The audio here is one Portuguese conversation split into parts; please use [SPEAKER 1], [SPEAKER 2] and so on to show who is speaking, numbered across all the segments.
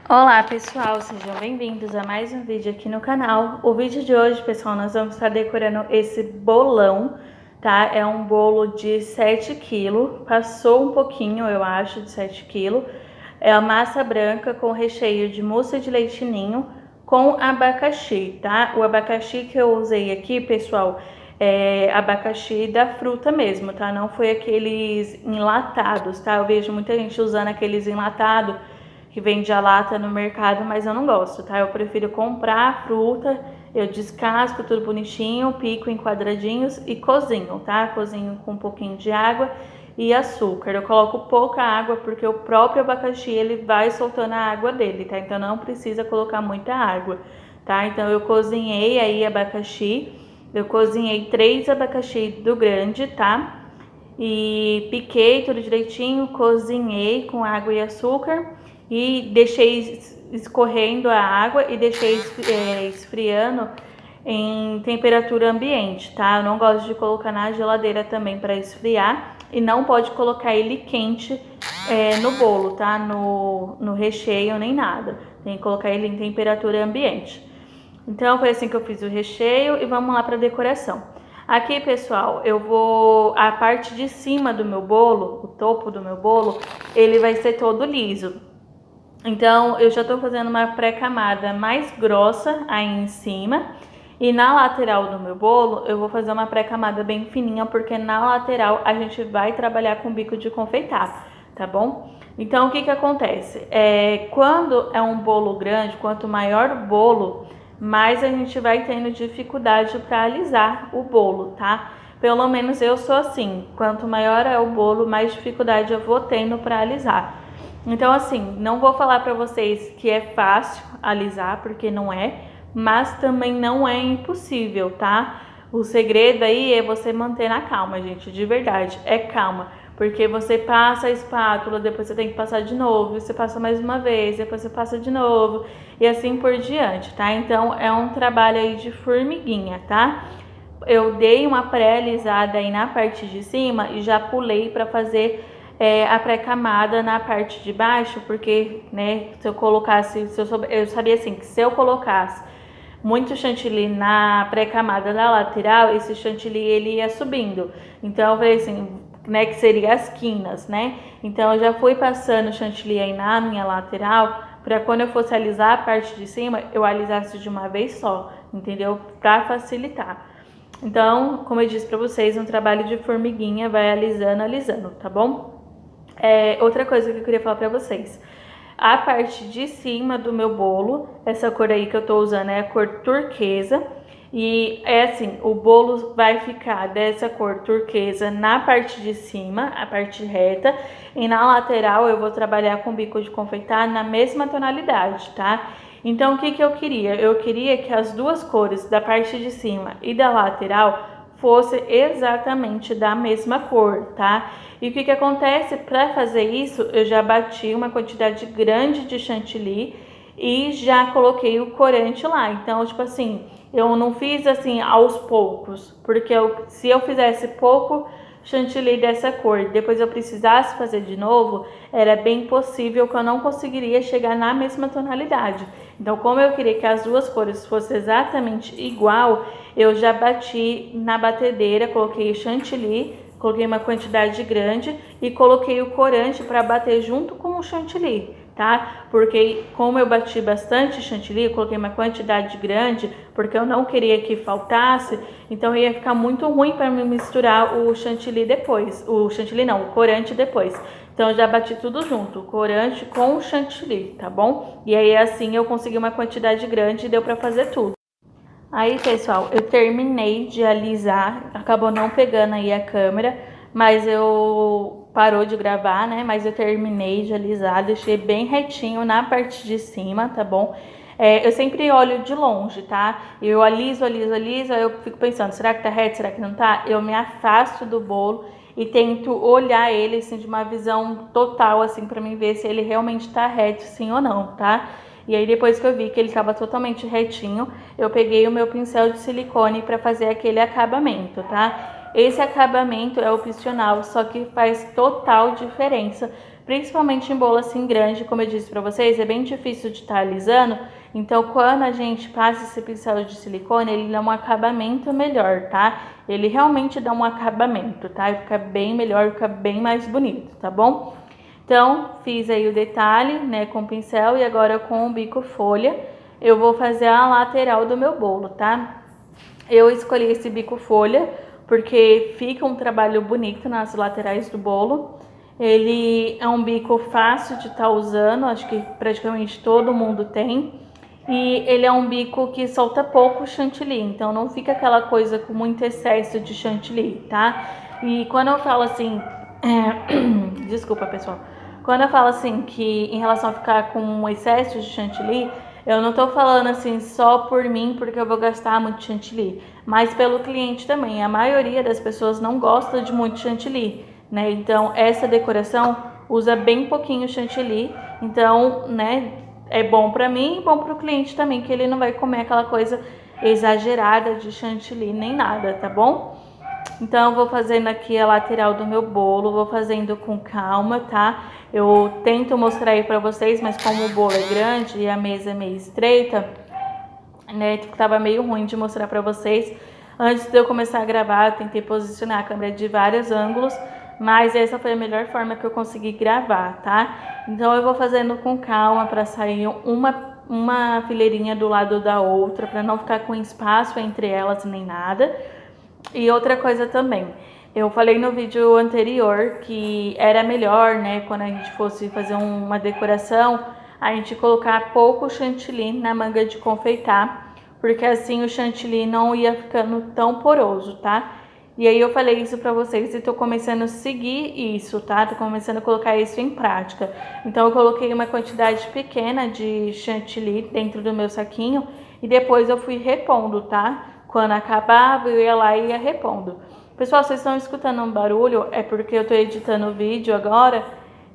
[SPEAKER 1] Olá pessoal, sejam bem-vindos a mais um vídeo aqui no canal. O vídeo de hoje, pessoal, nós vamos estar decorando esse bolão, tá? É um bolo de 7 kg, passou um pouquinho, eu acho, de 7 kg. É a massa branca com recheio de mousse de leite ninho com abacaxi, tá? O abacaxi que eu usei aqui, pessoal, é abacaxi da fruta mesmo, tá? Não foi aqueles enlatados, tá? Eu vejo muita gente usando aqueles enlatados que vende a lata no mercado, mas eu não gosto, tá? Eu prefiro comprar a fruta, eu descasco tudo bonitinho, pico em quadradinhos e cozinho, tá? Cozinho com um pouquinho de água e açúcar. Eu coloco pouca água porque o próprio abacaxi ele vai soltando a água dele, tá? Então não precisa colocar muita água, tá? Então eu cozinhei aí abacaxi, eu cozinhei 3 abacaxi do grande, tá? E piquei tudo direitinho, cozinhei com água e açúcar e deixei escorrendo a água e deixei esfriando em temperatura ambiente, tá? Eu não gosto de colocar na geladeira também para esfriar e não pode colocar ele quente no bolo, tá? No recheio nem nada. Tem que colocar ele em temperatura ambiente. Então foi assim que eu fiz o recheio e vamos lá para a decoração. Aqui, pessoal, a parte de cima do meu bolo, o topo do meu bolo, ele vai ser todo liso. Então eu já tô fazendo uma pré-camada mais grossa aí em cima. E na lateral do meu bolo eu vou fazer uma pré-camada bem fininha, porque na lateral a gente vai trabalhar com bico de confeitar, tá bom? Então o que acontece? Quando é um bolo grande, quanto maior o bolo, mais a gente vai tendo dificuldade para alisar o bolo, tá? Pelo menos eu sou assim, quanto maior é o bolo, mais dificuldade eu vou tendo para alisar. Então assim, não vou falar para vocês que é fácil alisar, porque não é, mas também não é impossível, tá? O segredo aí é você manter na calma, gente, de verdade, é calma. Porque você passa a espátula, depois você tem que passar de novo, você passa mais uma vez, depois você passa de novo, e assim por diante, tá? Então é um trabalho aí de formiguinha, tá? Eu dei uma pré-alisada aí na parte de cima e já pulei para fazer a pré-camada na parte de baixo, porque, né, se eu colocasse, eu sabia assim, que se eu colocasse muito chantilly na pré-camada da lateral, esse chantilly ele ia subindo. Então eu falei assim, né, que seria as quinas, né? Então eu já fui passando chantilly aí na minha lateral, para quando eu fosse alisar a parte de cima, eu alisasse de uma vez só, entendeu? Para facilitar. Então, como eu disse para vocês, um trabalho de formiguinha, vai alisando, alisando, tá bom? Outra coisa que eu queria falar para vocês. A parte de cima do meu bolo, essa cor aí que eu tô usando é a cor turquesa. E é assim, o bolo vai ficar dessa cor turquesa na parte de cima, a parte reta. E na lateral eu vou trabalhar com bico de confeitar na mesma tonalidade, tá? Então o que eu queria? Eu queria que as duas cores da parte de cima e da lateral fosse exatamente da mesma cor, tá? E o que acontece? Para fazer isso, eu já bati uma quantidade grande de chantilly e já coloquei o corante lá. Então, tipo assim, eu não fiz assim aos poucos, porque se eu fizesse pouco chantilly dessa cor, depois eu precisasse fazer de novo, era bem possível que eu não conseguiria chegar na mesma tonalidade. Então, como eu queria que as duas cores fossem exatamente igual, eu já bati na batedeira, coloquei chantilly, coloquei uma quantidade grande e coloquei o corante para bater junto com o chantilly, tá? Porque como eu bati bastante chantilly, eu coloquei uma quantidade grande, porque eu não queria que faltasse, então ia ficar muito ruim para me misturar o chantilly depois. O chantilly não, o corante depois. Então eu já bati tudo junto, o corante com o chantilly, tá bom? E aí assim eu consegui uma quantidade grande e deu para fazer tudo. Aí, pessoal, eu terminei de alisar, acabou não pegando aí a câmera, mas eu parou de gravar, né? Mas eu terminei de alisar, deixei bem retinho na parte de cima, tá bom? Eu sempre olho de longe, tá? Eu aliso, aí eu fico pensando, será que tá reto, será que não tá? Eu me afasto do bolo e tento olhar ele, assim, de uma visão total, assim, pra mim ver se ele realmente tá reto, sim ou não, tá? E aí depois que eu vi que ele estava totalmente retinho, eu peguei o meu pincel de silicone para fazer aquele acabamento, tá? Esse acabamento é opcional, só que faz total diferença Principalmente em bolo assim grande, como eu disse pra vocês, é bem difícil de estar alisando. Então, quando a gente passa esse pincel de silicone, ele dá um acabamento melhor, tá? Ele realmente dá um acabamento, tá? E fica bem melhor, fica bem mais bonito, tá bom? Então, fiz aí o detalhe, né, com o pincel e agora com o bico folha, eu vou fazer a lateral do meu bolo, tá? Eu escolhi esse bico folha porque fica um trabalho bonito nas laterais do bolo. Ele é um bico fácil de estar usando, acho que praticamente todo mundo tem. E ele é um bico que solta pouco chantilly, então não fica aquela coisa com muito excesso de chantilly, tá? E quando eu falo assim, desculpa pessoal, quando eu falo assim que em relação a ficar com um excesso de chantilly, eu não tô falando assim só por mim, porque eu vou gastar muito chantilly, mas pelo cliente também. A maioria das pessoas não gosta de muito chantilly, né? Então essa decoração usa bem pouquinho chantilly, então, né, é bom pra mim e bom pro cliente também, que ele não vai comer aquela coisa exagerada de chantilly nem nada, tá bom? Então eu vou fazendo aqui a lateral do meu bolo, vou fazendo com calma, tá? Eu tento mostrar aí pra vocês, mas como o bolo é grande e a mesa é meio estreita, né, tava meio ruim de mostrar pra vocês. Antes de eu começar a gravar, eu tentei posicionar a câmera de vários ângulos, mas essa foi a melhor forma que eu consegui gravar, tá? Então eu vou fazendo com calma pra sair uma fileirinha do lado da outra, pra não ficar com espaço entre elas nem nada. E outra coisa também, eu falei no vídeo anterior que era melhor, né, quando a gente fosse fazer uma decoração, a gente colocar pouco chantilly na manga de confeitar, porque assim o chantilly não ia ficando tão poroso, tá? E aí eu falei isso pra vocês e tô começando a seguir isso, tá? Tô começando a colocar isso em prática. Então eu coloquei uma quantidade pequena de chantilly dentro do meu saquinho e depois eu fui repondo, tá? Quando acabava, eu ia lá e ia repondo. Pessoal, vocês estão escutando um barulho? É porque eu tô editando o vídeo agora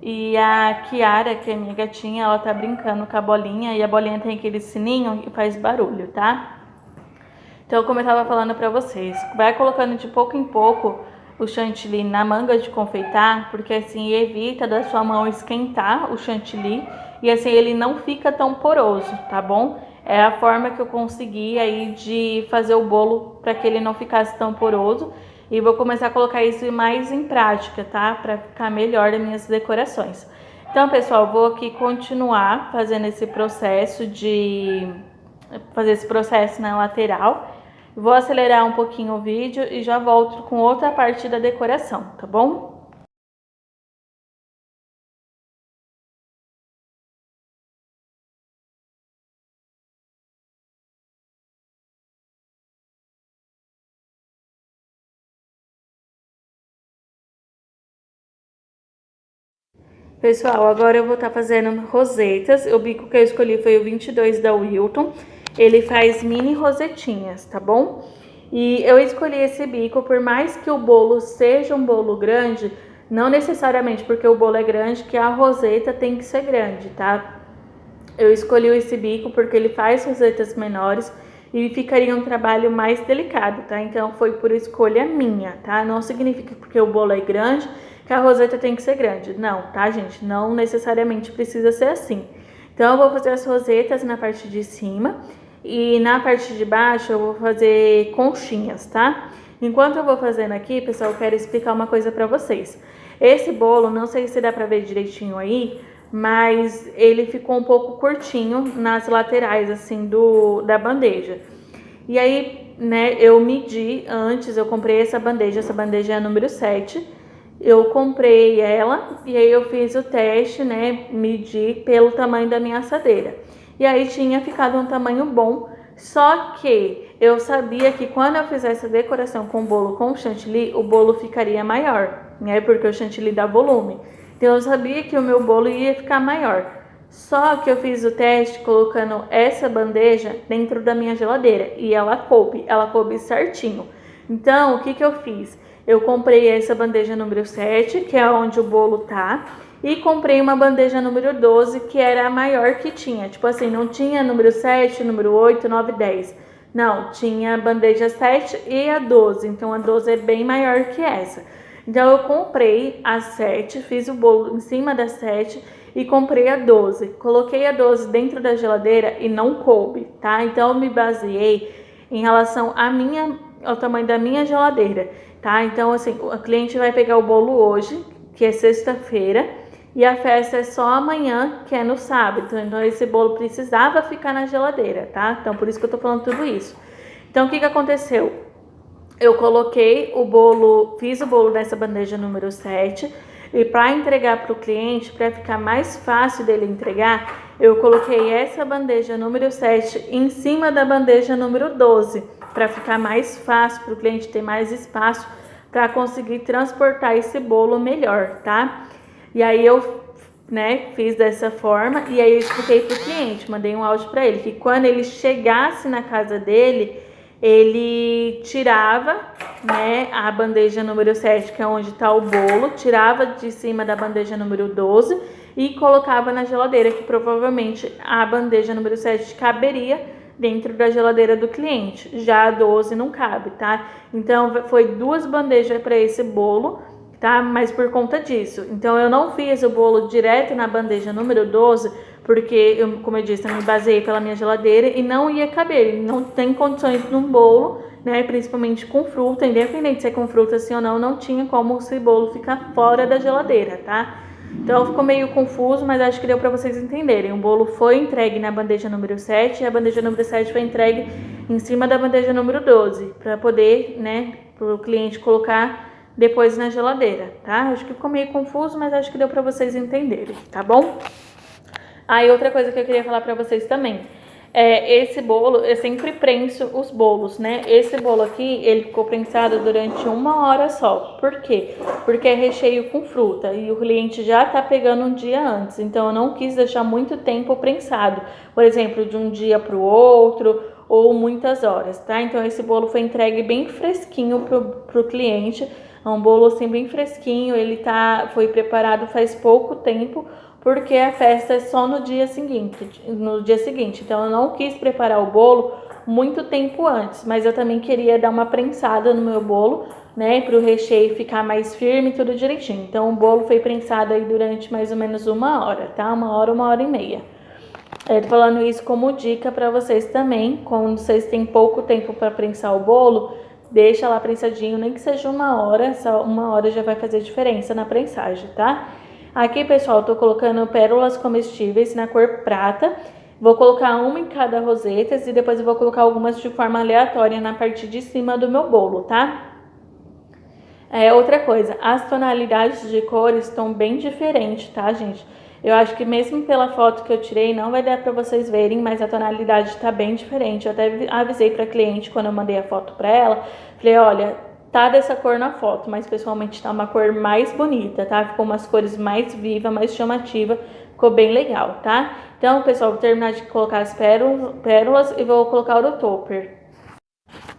[SPEAKER 1] e a Kiara, que é minha gatinha, ela tá brincando com a bolinha e a bolinha tem aquele sininho e faz barulho, tá? Então, como eu tava falando pra vocês, vai colocando de pouco em pouco o chantilly na manga de confeitar, porque assim evita da sua mão esquentar o chantilly e assim ele não fica tão poroso, tá bom? É a forma que eu consegui aí de fazer o bolo para que ele não ficasse tão poroso. E vou começar a colocar isso mais em prática, tá? Para ficar melhor as minhas decorações. Então, pessoal, vou aqui continuar fazendo esse processo na lateral. Vou acelerar um pouquinho o vídeo e já volto com outra parte da decoração, tá bom? Pessoal, agora eu vou estar fazendo rosetas. O bico que eu escolhi foi o 22 da Wilton. Ele faz mini rosetinhas, tá bom? E eu escolhi esse bico, por mais que o bolo seja um bolo grande, não necessariamente porque o bolo é grande que a roseta tem que ser grande, tá? Eu escolhi esse bico porque ele faz rosetas menores e ficaria um trabalho mais delicado, tá? Então foi por escolha minha, tá? Não significa porque o bolo é grande que a roseta tem que ser grande. Não, tá, gente? Não necessariamente precisa ser assim. Então eu vou fazer as rosetas na parte de cima e na parte de baixo eu vou fazer conchinhas, tá? Enquanto eu vou fazendo aqui, pessoal, eu quero explicar uma coisa pra vocês. Esse bolo, não sei se dá pra ver direitinho aí, mas ele ficou um pouco curtinho nas laterais, assim, da bandeja. E aí, né, eu medi antes, eu comprei essa bandeja é a número 7. Eu comprei ela e aí eu fiz o teste, né, medi pelo tamanho da minha assadeira. E aí tinha ficado um tamanho bom, só que eu sabia que quando eu fizesse a decoração com o bolo com chantilly, o bolo ficaria maior, né, porque o chantilly dá volume. Então eu sabia que o meu bolo ia ficar maior. Só que eu fiz o teste colocando essa bandeja dentro da minha geladeira e ela coube certinho. Então, o que eu fiz? Eu comprei essa bandeja número 7, que é onde o bolo tá, e comprei uma bandeja número 12, que era a maior que tinha. Tipo assim, não tinha número 7, número 8, 9, 10. Não, tinha a bandeja 7 e a 12, então a 12 é bem maior que essa. Então eu comprei a 7, fiz o bolo em cima da 7 e comprei a 12. Coloquei a 12 dentro da geladeira e não coube, tá? Então eu me baseei em relação ao tamanho da minha geladeira, tá? Então assim, o cliente vai pegar o bolo hoje, que é sexta-feira, e a festa é só amanhã, que é no sábado. Então esse bolo precisava ficar na geladeira, tá? Então por isso que eu tô falando tudo isso. Então o que aconteceu? Eu coloquei o bolo, fiz o bolo nessa bandeja número 7 e para entregar para o cliente, para ficar mais fácil dele entregar, eu coloquei essa bandeja número 7 em cima da bandeja número 12, para ficar mais fácil, para o cliente ter mais espaço para conseguir transportar esse bolo melhor, tá? E aí eu, fiz dessa forma e aí eu expliquei para o cliente, mandei um áudio para ele, que quando ele chegasse na casa dele, ele tirava, a bandeja número 7, que é onde está o bolo, tirava de cima da bandeja número 12 e colocava na geladeira, que provavelmente a bandeja número 7 caberia dentro da geladeira do cliente. Já a 12 não cabe, tá? Então, foi 2 bandejas para esse bolo, tá? Mas por conta disso. Então, eu não fiz o bolo direto na bandeja número 12, porque, como eu disse, eu me baseei pela minha geladeira e não ia caber, não tem condições num bolo, principalmente com fruta, independente se é com fruta assim ou não tinha como esse bolo ficar fora da geladeira, tá? Então ficou meio confuso, mas acho que deu para vocês entenderem. O bolo foi entregue na bandeja número 7 e a bandeja número 7 foi entregue em cima da bandeja número 12, para poder, para o cliente colocar depois na geladeira, tá? Acho que ficou meio confuso, mas acho que deu para vocês entenderem, tá bom? E outra coisa que eu queria falar pra vocês também, esse bolo, eu sempre prenso os bolos, Esse bolo aqui, ele ficou prensado durante 1 hora só. Por quê? Porque é recheio com fruta e o cliente já tá pegando um dia antes, então eu não quis deixar muito tempo prensado, por exemplo, de um dia pro outro ou muitas horas, tá? Então esse bolo foi entregue bem fresquinho pro cliente, é um bolo assim bem fresquinho, foi preparado faz pouco tempo, porque a festa é só no dia seguinte. Então eu não quis preparar o bolo muito tempo antes, mas eu também queria dar uma prensada no meu bolo, para o recheio ficar mais firme e tudo direitinho. Então o bolo foi prensado aí durante mais ou menos 1 hora, tá? 1 hora e meia. Tô falando isso como dica para vocês também, quando vocês têm pouco tempo para prensar o bolo, deixa lá prensadinho, nem que seja 1 hora, só 1 hora já vai fazer diferença na prensagem, tá? Aqui, pessoal, eu tô colocando pérolas comestíveis na cor prata. Vou colocar uma em cada roseta e depois eu vou colocar algumas de forma aleatória na parte de cima do meu bolo, tá? Outra coisa, as tonalidades de cores estão bem diferentes, tá, gente? Eu acho que mesmo pela foto que eu tirei, não vai dar pra vocês verem, mas a tonalidade tá bem diferente. Eu até avisei pra cliente quando eu mandei a foto pra ela. Falei, olha, tá dessa cor na foto, mas pessoalmente tá uma cor mais bonita, tá? Ficou umas cores mais vivas, mais chamativa, ficou bem legal, tá? Então, pessoal, vou terminar de colocar as pérolas e vou colocar o topper.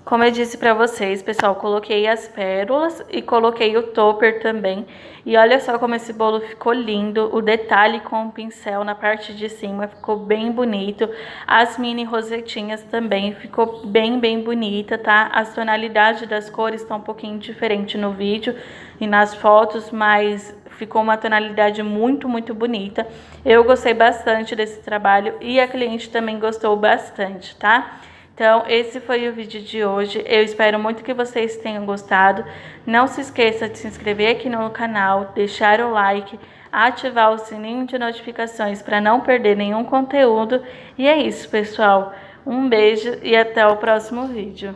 [SPEAKER 1] Como eu disse pra vocês, pessoal, coloquei as pérolas e coloquei o topper também. E olha só como esse bolo ficou lindo. O detalhe com o pincel na parte de cima ficou bem bonito. As mini rosetinhas também ficou bem bonita, tá? As tonalidades das cores estão um pouquinho diferente no vídeo e nas fotos, mas ficou uma tonalidade muito bonita. Eu gostei bastante desse trabalho e a cliente também gostou bastante, tá? Então, esse foi o vídeo de hoje. Eu espero muito que vocês tenham gostado. Não se esqueça de se inscrever aqui no canal, deixar o like, ativar o sininho de notificações para não perder nenhum conteúdo. E é isso, pessoal. Um beijo e até o próximo vídeo.